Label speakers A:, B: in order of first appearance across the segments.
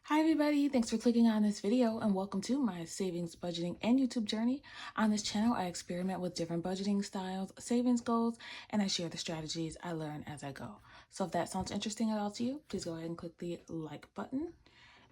A: Hi everybody, thanks for clicking on this video and welcome to my savings, budgeting, and YouTube journey. On this channel, I experiment with different budgeting styles, savings goals, and I share the strategies I learn as I go. So if that sounds interesting at all to you, please go ahead and click the like button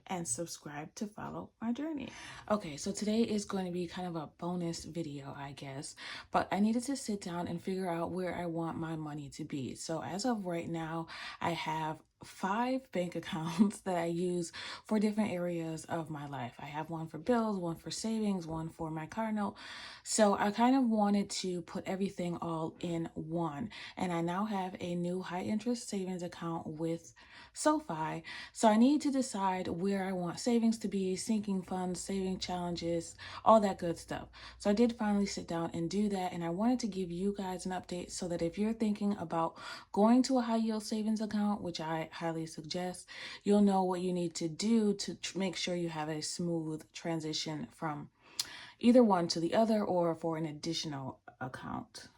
A: and subscribe to follow my journey. Okay, so today is going to be kind of a bonus video, I guess, but I needed to sit down and figure out where I want my money to be. So as of right now, I have 5 bank accounts that I use for different areas of my life. I have one for bills, one for savings, one for my car note. So I kind of wanted to put everything all in one. And I now have a new high interest savings account with Sofi. So I need to decide where I want savings to be, sinking funds, saving challenges, all that good stuff. So I did finally sit down and do that. And I wanted to give you guys an update so that if you're thinking about going to a high yield savings account, which I highly suggest, you'll know what you need to do to make sure you have a smooth transition from either one to the other or for an additional account.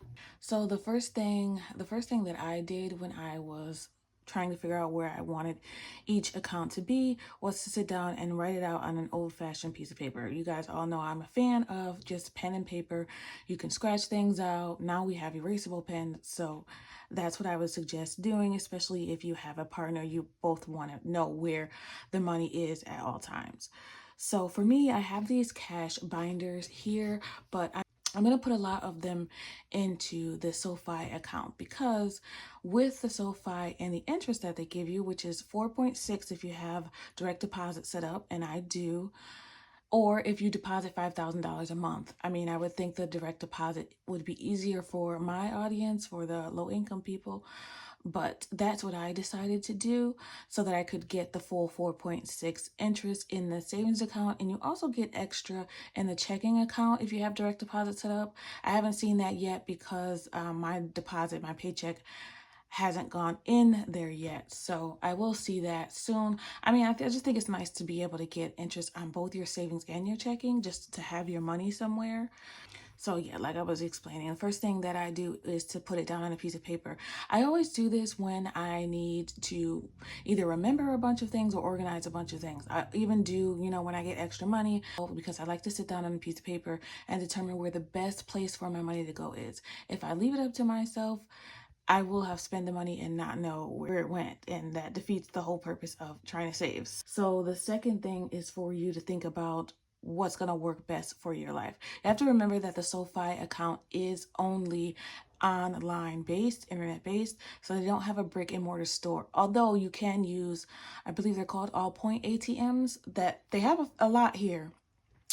A: So the first thing that I did when I was trying to figure out where I wanted each account to be was to sit down and write it out on an old-fashioned piece of paper. You guys all know I'm a fan of just pen and paper. You can scratch things out. Now we have erasable pens, so that's what I would suggest doing, especially if you have a partner. You both want to know where the money is at all times. So for me, I have these cash binders here, but I'm going to put a lot of them into the Sofi account because with the Sofi and the interest that they give you, which is 4.6 if you have direct deposit set up, and I do, or if you deposit $5,000 a month. I mean, I would think the direct deposit would be easier for my audience, for the low income people. But that's what I decided to do so that I could get the full 4.6 interest in the savings account. And you also get extra in the checking account if you have direct deposit set up. I haven't seen that yet because my paycheck hasn't gone in there yet. So I will see that soon. I mean, I just think it's nice to be able to get interest on both your savings and your checking, just to have your money somewhere. So yeah, like I was explaining, the first thing that I do is to put it down on a piece of paper. I always do this when I need to either remember a bunch of things or organize a bunch of things. I even do, when I get extra money, because I like to sit down on a piece of paper and determine where the best place for my money to go is. If I leave it up to myself, I will have spent the money and not know where it went, and that defeats the whole purpose of trying to save. So the second thing is for you to think about what's going to work best for your life. You have to remember that the Sofi account is only online based, internet based, so they don't have a brick and mortar store. Although you can use, I believe they're called all point ATMs, that they have a lot here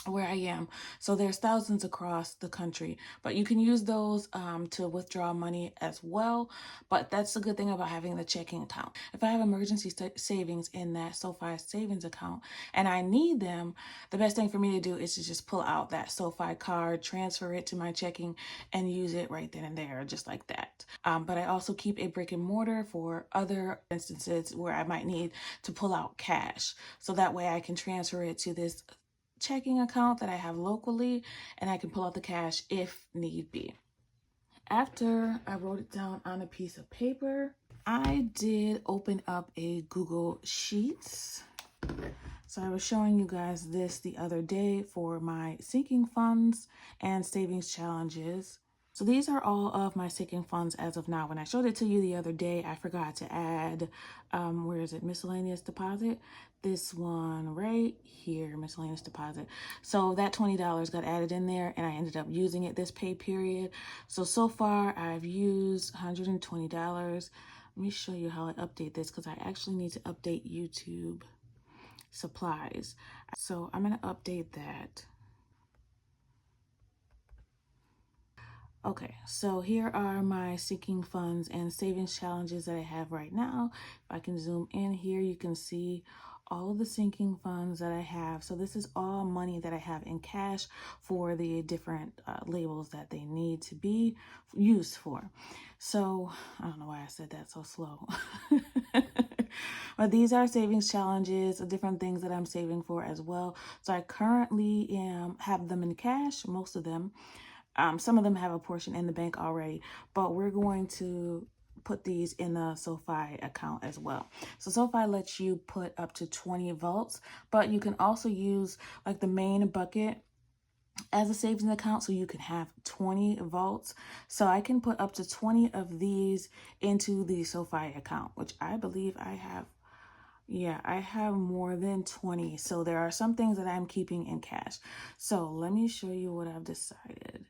A: where I am. So there's thousands across the country, but you can use those to withdraw money as well. But that's the good thing about having the checking account. If I have emergency savings in that SoFi savings account and I need them, the best thing for me to do is to just pull out that SoFi card, transfer it to my checking, and use it right then and there, just like that. But I also keep a brick and mortar for other instances where I might need to pull out cash. So that way I can transfer it to this checking account that I have locally, and I can pull out the cash if need be. After I wrote it down on a piece of paper, I did open up a Google Sheets. So I was showing you guys this the other day for my sinking funds and savings challenges. So these are all of my sinking funds as of now. When I showed it to you the other day, I forgot to add, where is it, miscellaneous deposit? This one right here, miscellaneous deposit. So that $20 got added in there and I ended up using it this pay period. So far I've used $120. Let me show you how I update this because I actually need to update YouTube supplies. So I'm going to update that. Okay, so here are my sinking funds and savings challenges that I have right now. If I can zoom in here, you can see all of the sinking funds that I have. So this is all money that I have in cash for the different labels that they need to be used for. So I don't know why I said that so slow. But these are savings challenges, different things that I'm saving for as well. So I currently have them in cash, most of them. Some of them have a portion in the bank already, but we're going to put these in the Sofi account as well. So Sofi lets you put up to 20 vaults, but you can also use like the main bucket as a savings account, so you can have 20 vaults. So I can put up to 20 of these into the Sofi account, which I believe I have. Yeah, I have more than 20. So there are some things that I'm keeping in cash. So let me show you what I've decided.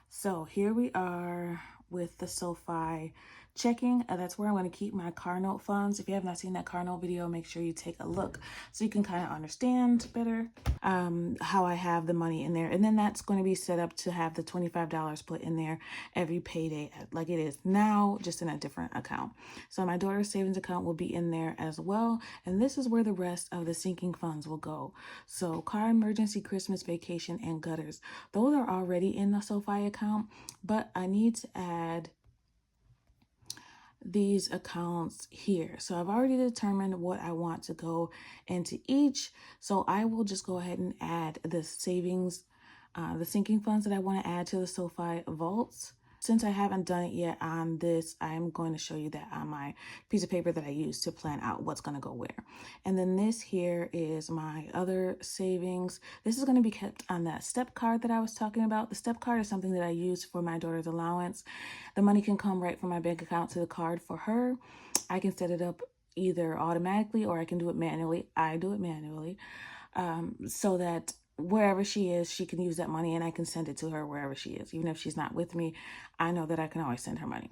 A: So here we are with the Sofi checking. That's where I'm going to keep my car note funds. If you have not seen that car note video, make sure you take a look so you can kind of understand better how I have the money in there. And then that's going to be set up to have the $25 put in there every payday, like it is now, just in a different account. So my daughter's savings account will be in there as well. And this is where the rest of the sinking funds will go. So car emergency, Christmas vacation, and gutters. Those are already in the Sofi account, but I need to add these accounts here. So I've already determined what I want to go into each. So I will just go ahead and add the savings, the sinking funds that I want to add to the Sofi vaults. Since I haven't done it yet on this, I'm going to show you that on my piece of paper that I use to plan out what's going to go where. And then this here is my other savings. This is going to be kept on that step card that I was talking about. The step card is something that I use for my daughter's allowance. The money can come right from my bank account to the card for her. I can set it up either automatically or I can do it manually. I do it manually so that wherever she is, she can use that money and I can send it to her wherever she is. Even if she's not with me, I know that I can always send her money.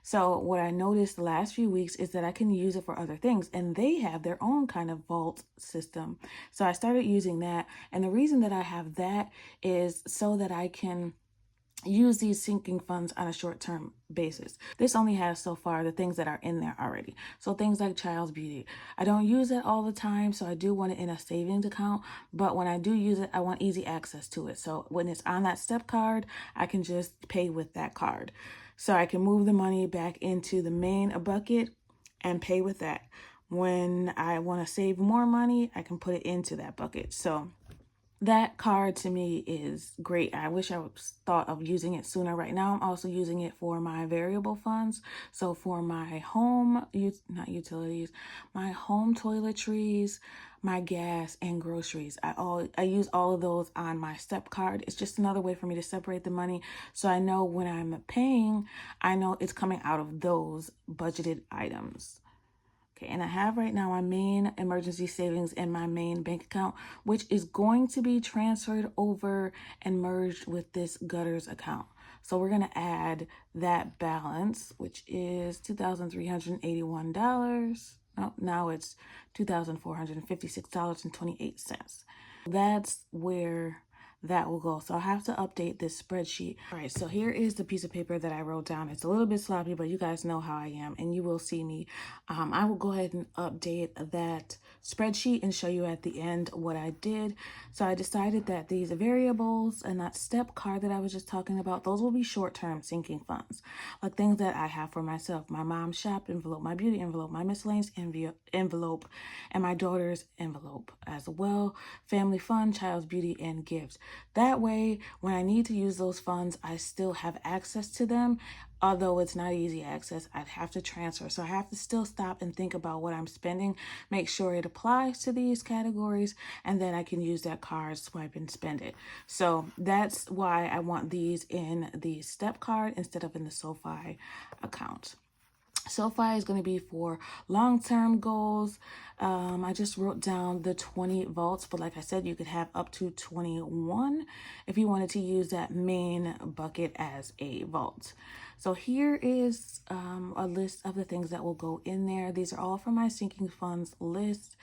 A: So what I noticed the last few weeks is that I can use it for other things, and they have their own kind of vault system. So I started using that. And the reason that I have that is so that I can use these sinking funds on a short-term basis. This only has so far the things that are in there already. So things like child's beauty. I don't use it all the time, so I do want it in a savings account, but when I do use it, I want easy access to it. So when it's on that step card, I can just pay with that card. So I can move the money back into the main bucket and pay with that. When I want to save more money, I can put it into that bucket. So that card to me is great. I wish I thought of using it sooner. Right now, I'm also using it for my variable funds. So for my home, not utilities, my home toiletries, my gas, and groceries. I use all of those on my step card. It's just another way for me to separate the money. So I know when I'm paying, I know it's coming out of those budgeted items. Okay, and I have right now my main emergency savings in my main bank account, which is going to be transferred over and merged with this gutters account. So we're going to add that balance, which is $2,381. Oh, now it's $2,456.28. That's where that will go. So I'll have to update this spreadsheet. All right, so here is the piece of paper that I wrote down. It's a little bit sloppy, but you guys know how I am and you will see me. I will go ahead and update that spreadsheet and show you at the end what I did. So I decided that these variables and that step card that I was just talking about, those will be short-term sinking funds, like things that I have for myself, my mom's shop envelope, my beauty envelope, my miscellaneous envelope, and my daughter's envelope as well, family fund, child's beauty, and gifts. That way, when I need to use those funds, I still have access to them. Although it's not easy access, I'd have to transfer. So I have to still stop and think about what I'm spending, make sure it applies to these categories, and then I can use that card, swipe, and spend it. So that's why I want these in the step card instead of in the Sofi account. Sofi is going to be for long-term goals. I just wrote down the 20 vaults, but like I said, you could have up to 21 if you wanted to use that main bucket as a vault. So here is a list of the things that will go in there. These are all from my sinking funds list.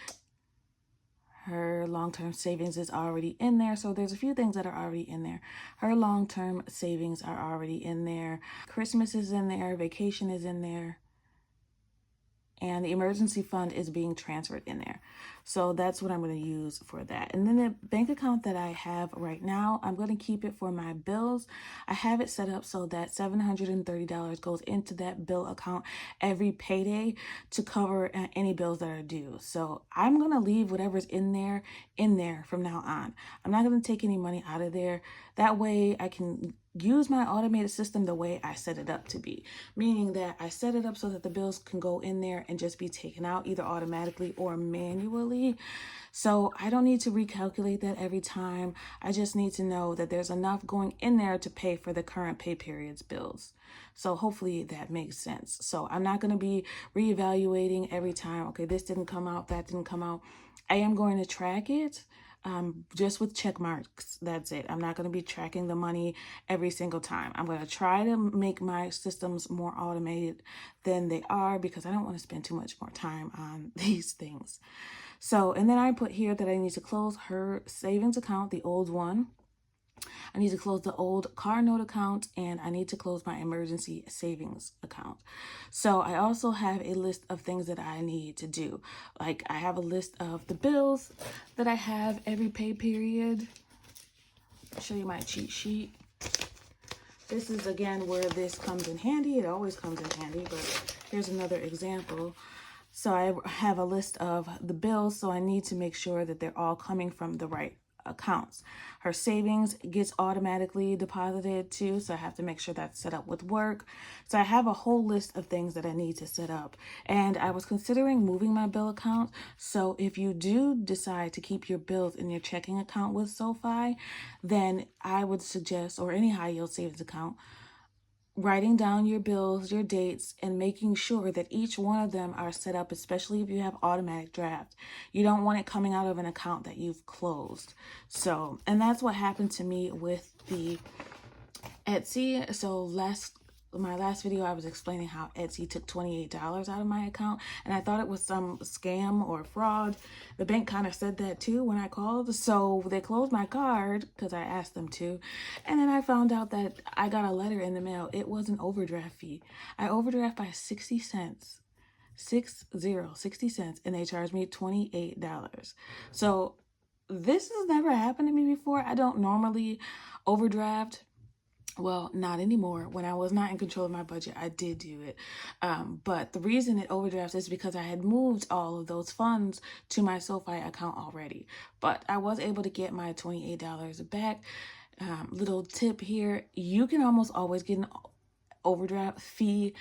A: Her long-term savings is already in there. So there's a few things that are already in there. Her long-term savings are already in there. Christmas is in there. Vacation is in there. And the emergency fund is being transferred in there. So that's what I'm going to use for that. And then the bank account that I have right now, I'm going to keep it for my bills. I have it set up so that $730 goes into that bill account every payday to cover any bills that are due. So I'm going to leave whatever's in there from now on. I'm not going to take any money out of there. That way I can use my automated system the way I set it up to be, meaning that I set it up so that the bills can go in there and just be taken out either automatically or manually. So I don't need to recalculate that every time. I just need to know that there's enough going in there to pay for the current pay period's bills. So hopefully that makes sense. So I'm not going to be reevaluating every time, okay, this didn't come out, that didn't come out. I am going to track it just with check marks. That's it. I'm not going to be tracking the money every single time. I'm going to try to make my systems more automated than they are because I don't want to spend too much more time on these things. So, and then I put here that I need to close her savings account, the old one. I need to close the old car note account, and I need to close my emergency savings account. So I also have a list of things that I need to do. Like I have a list of the bills that I have every pay period. I'll show you my cheat sheet. This is again where this comes in handy. It always comes in handy, but here's another example. So I have a list of the bills, so I need to make sure that they're all coming from the right accounts. Her savings gets automatically deposited too, so I have to make sure that's set up with work. So I have a whole list of things that I need to set up, and I was considering moving my bill account. So if you do decide to keep your bills in your checking account with Sofi, then I would suggest, or any high yield savings account, writing down your bills, your dates, and making sure that each one of them are set up, especially if you have automatic draft. You don't want it coming out of an account that you've closed. So, and that's what happened to me with the Etsy. So my last video, I was explaining how Etsy took $28 out of my account, and I thought it was some scam or fraud. The bank kind of said that too when I called. So they closed my card because I asked them to. And then I found out that I got a letter in the mail. It was an overdraft fee. I overdraft by 60 cents. 60 cents, and they charged me $28. So this has never happened to me before. I don't normally overdraft. Well, not anymore. When I was not in control of my budget, I did do it. But the reason it overdrafts is because I had moved all of those funds to my Sofi account already. But I was able to get my $28 back. Little tip here, you can almost always get an overdraft fee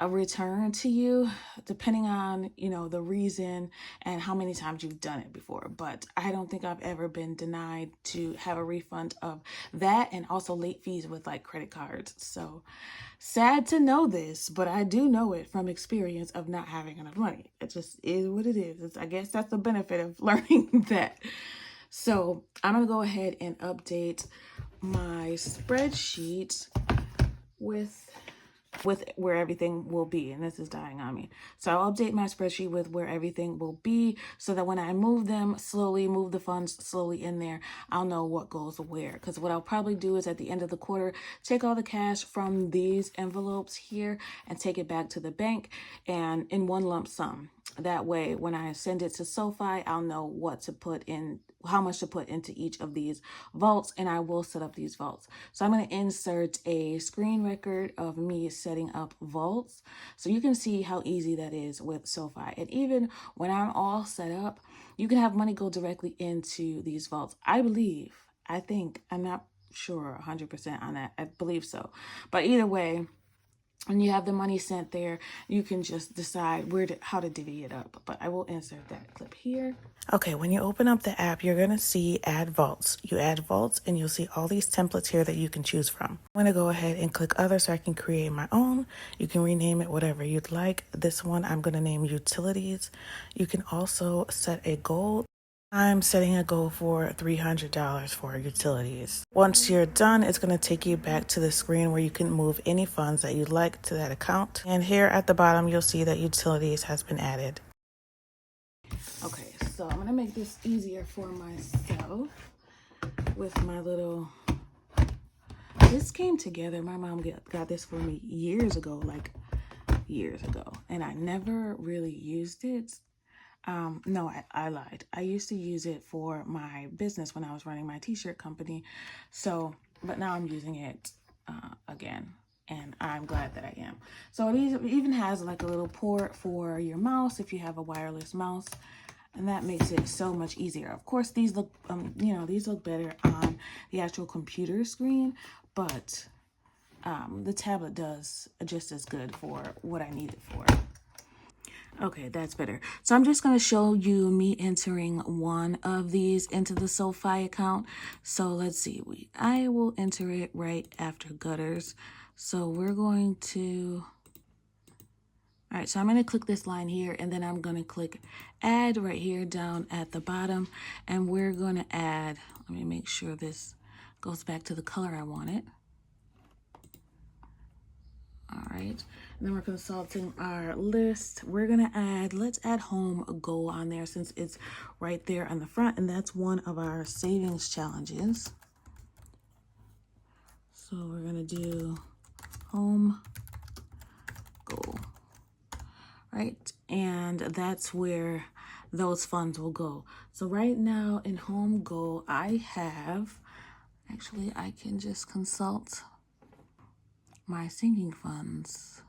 A: a return to you, depending on, the reason and how many times you've done it before. But I don't think I've ever been denied to have a refund of that, and also late fees with like credit cards. So sad to know this, but I do know it from experience of not having enough money. It just is what it is. I guess that's the benefit of learning that. So I'm going to go ahead and update my spreadsheet with where everything will be, and this is dying on me. So I'll update my spreadsheet with where everything will be so that when I move the funds slowly in there, I'll know what goes where. Because what I'll probably do is at the end of the quarter, take all the cash from these envelopes here and take it back to the bank and in one lump sum. That way, when I send it to Sofi, I'll know what to put in, how much to put into each of these vaults, and I will set up these vaults. So I'm going to insert a screen record of me setting up vaults so you can see how easy that is with Sofi. And even when I'm all set up, you can have money go directly into these vaults. I think, I'm not sure 100% on that. I believe so. But either way, when you have the money sent there, you can just decide how to divvy it up. But I will insert that clip here. Okay, when you open up the app, you're going to see add vaults. You add vaults and you'll see all these templates here that you can choose from. I'm going to go ahead and click other so I can create my own. You can rename it whatever you'd like. This one I'm going to name utilities. You can also set a goal. I'm setting a goal for $300 for utilities. Once you're done, it's going to take you back to the screen where you can move any funds that you'd like to that account. And here at the bottom, you'll see that utilities has been added. Okay, so I'm going to make this easier for myself with my little... This came together. My mom got this for me years ago, and I never really used it. No, I lied. I used to use it for my business when I was running my t-shirt company. So, but now I'm using it again, and I'm glad that I am. So it even has like a little port for your mouse if you have a wireless mouse, and that makes it so much easier. Of course, these look, these look better on the actual computer screen, but the tablet does just as good for what I need it for. Okay, that's better. So I'm just going to show you me entering one of these into the Sofi account. So let's see. I will enter it right after gutters. So we're going to... All right, so I'm going to click this line here, and then I'm going to click add right here down at the bottom. And we're going to add... Let me make sure this goes back to the color I want it. All right, and then we're consulting our list. We're gonna add, let's add home goal on there since it's right there on the front, and that's one of our savings challenges. So we're gonna do home goal, right? And that's where those funds will go. So right now in home goal, I have, actually I can just consult my sinking funds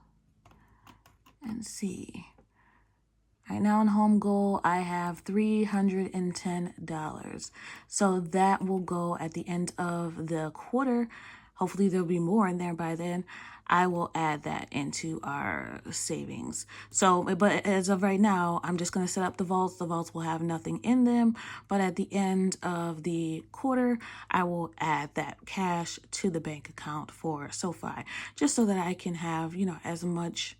A: and see. Right now in home goal, I have $310. So that will go at the end of the quarter. Hopefully there'll be more in there by then. I will add that into our savings. So, but as of right now, I'm just going to set up the vaults. The vaults will have nothing in them. But at the end of the quarter, I will add that cash to the bank account for Sofi, just so that I can have, as much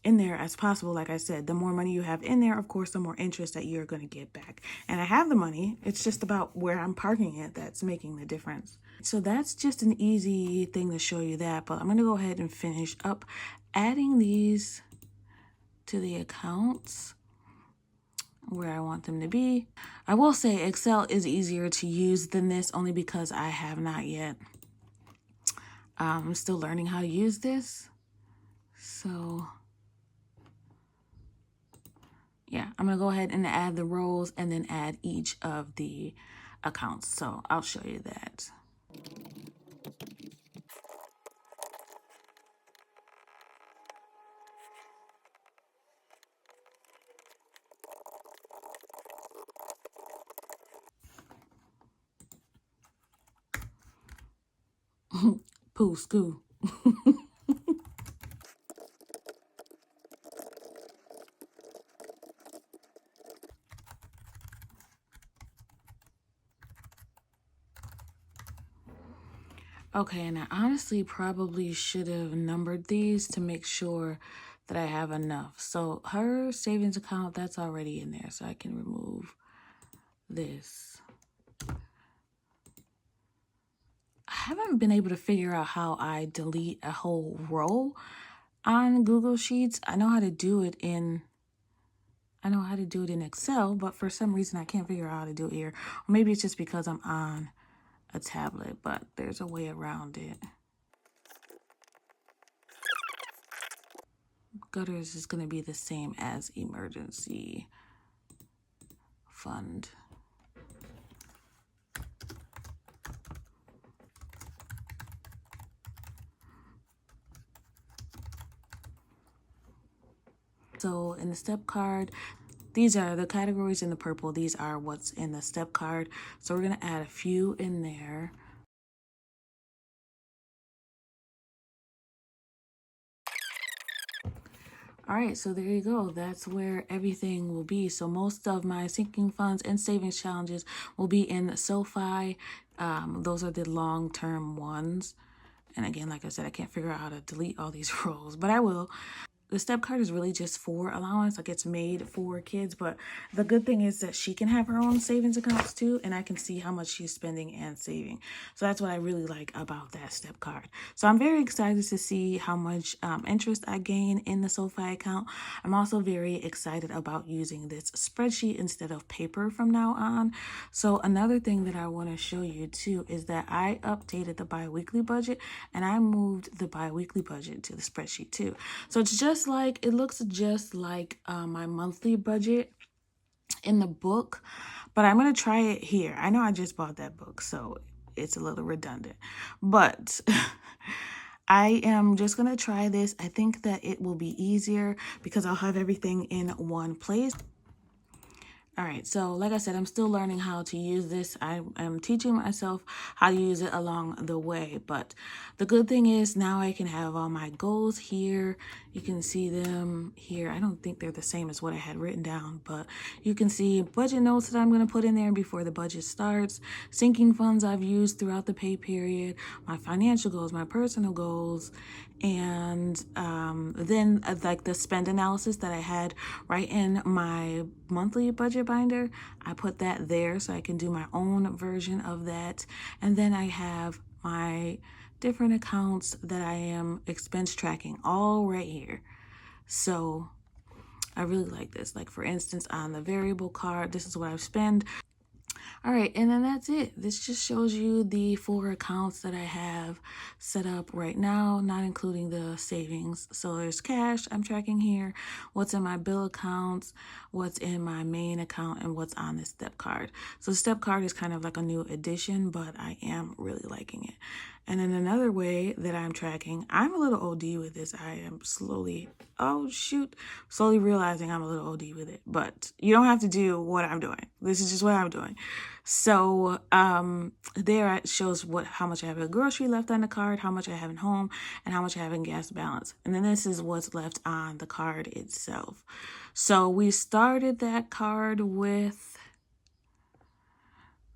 A: in there as possible. Like I said, the more money you have in there, of course, the more interest that you're going to get back. And I have the money. It's just about where I'm parking it that's making the difference. So that's just an easy thing to show you that. But I'm going to go ahead and finish up adding these to the accounts where I want them to be. I will say Excel is easier to use than this only because I have not yet. I'm still learning how to use this. So... yeah, I'm going to go ahead and add the rows and then add each of the accounts. So I'll show you that. Pooh, scoo. Okay, and I honestly probably should have numbered these to make sure that I have enough. So her savings account, that's already in there, so I can remove this. I haven't been able to figure out how I delete a whole row on Google Sheets. I know how to do it in Excel, but for some reason I can't figure out how to do it here. Or maybe it's just because I'm on a tablet, but there's a way around it. Gutters is going to be the same as emergency fund. So in the step card, these are the categories in the purple. These are what's in the step card. So we're going to add a few in there. All right, so there you go. That's where everything will be. So most of my sinking funds and savings challenges will be in Sofi. Those are the long-term ones. And again, like I said, I can't figure out how to delete all these rows, but I will. The step card is really just for allowance, like it's made for kids, but the good thing is that she can have her own savings accounts too, and I can see how much she's spending and saving. So that's what I really like about that step card. So I'm very excited to see how much interest I gain in the Sofi account. I'm also very excited about using this spreadsheet instead of paper from now on. So another thing that I want to show you too is that I updated the bi-weekly budget, and I moved the bi-weekly budget to the spreadsheet too. So it's just like, it looks just like my monthly budget, in the book, but I'm going to try it here. I know I just bought that book, so it's a little redundant, but I am just going to try this. I think that it will be easier because I'll have everything in one place. All right, so like I said, I'm still learning how to use this. I am teaching myself how to use it along the way. But the good thing is now I can have all my goals here. You can see them here. I don't think they're the same as what I had written down, but you can see budget notes that I'm going to put in there before the budget starts, sinking funds I've used throughout the pay period, my financial goals, my personal goals, and then like the spend analysis that I had right in my monthly budget binder. I put that there so I can do my own version of that. And then I have my different accounts that I am expense tracking all right here. So I really like this. Like for instance, on the variable card, this is what I've spent. All right, and then that's it. This just shows you the 4 accounts that I have set up right now, not including the savings. So there's cash I'm tracking here, what's in my bill accounts, what's in my main account, and what's on the step card. So the step card is kind of like a new addition, but I am really liking it. And then another way that I'm tracking, I'm a little OD with this. I am slowly realizing I'm a little OD with it. But you don't have to do what I'm doing. This is just what I'm doing. So there it shows how much I have in grocery left on the card, how much I have in home, and how much I have in gas balance. And then this is what's left on the card itself. So we started that card with,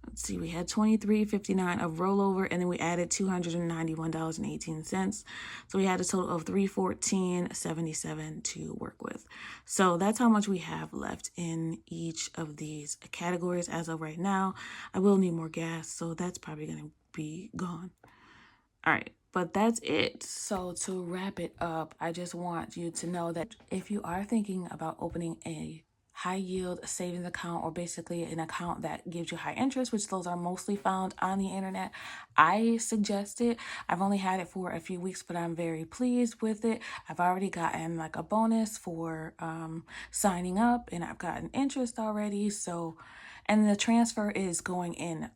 A: let's see, we had $23.59 of rollover, and then we added $291.18. So we had a total of $314.77 to work with. So that's how much we have left in each of these categories as of right now. I will need more gas, so that's probably going to be gone. All right, but that's it. So to wrap it up, I just want you to know that if you are thinking about opening a high yield savings account, or basically an account that gives you high interest, which those are mostly found on the internet, I suggest it. I've only had it for a few weeks, but I'm very pleased with it. I've already gotten like a bonus for signing up, and I've gotten interest already. So, and the transfer is going in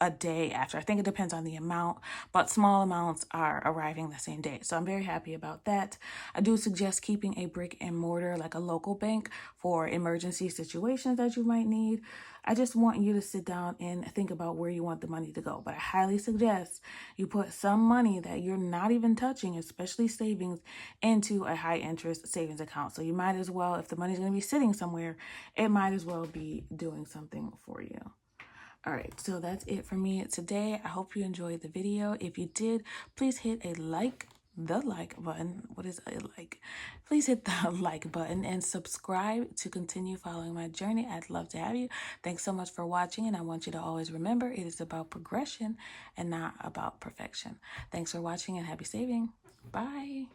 A: a day after. I think it depends on the amount, but small amounts are arriving the same day. So I'm very happy about that. I do suggest keeping a brick and mortar, like a local bank, for emergency situations that you might need. I just want you to sit down and think about where you want the money to go. But I highly suggest you put some money that you're not even touching, especially savings, into a high interest savings account. So you might as well, if the money's going to be sitting somewhere, it might as well be doing something for you. All right, so that's it for me today. I hope you enjoyed the video. If you did, please hit the like button. What is a like? Please hit the like button and subscribe to continue following my journey. I'd love to have you. Thanks so much for watching, and I want you to always remember it is about progression and not about perfection. Thanks for watching and happy saving. Bye.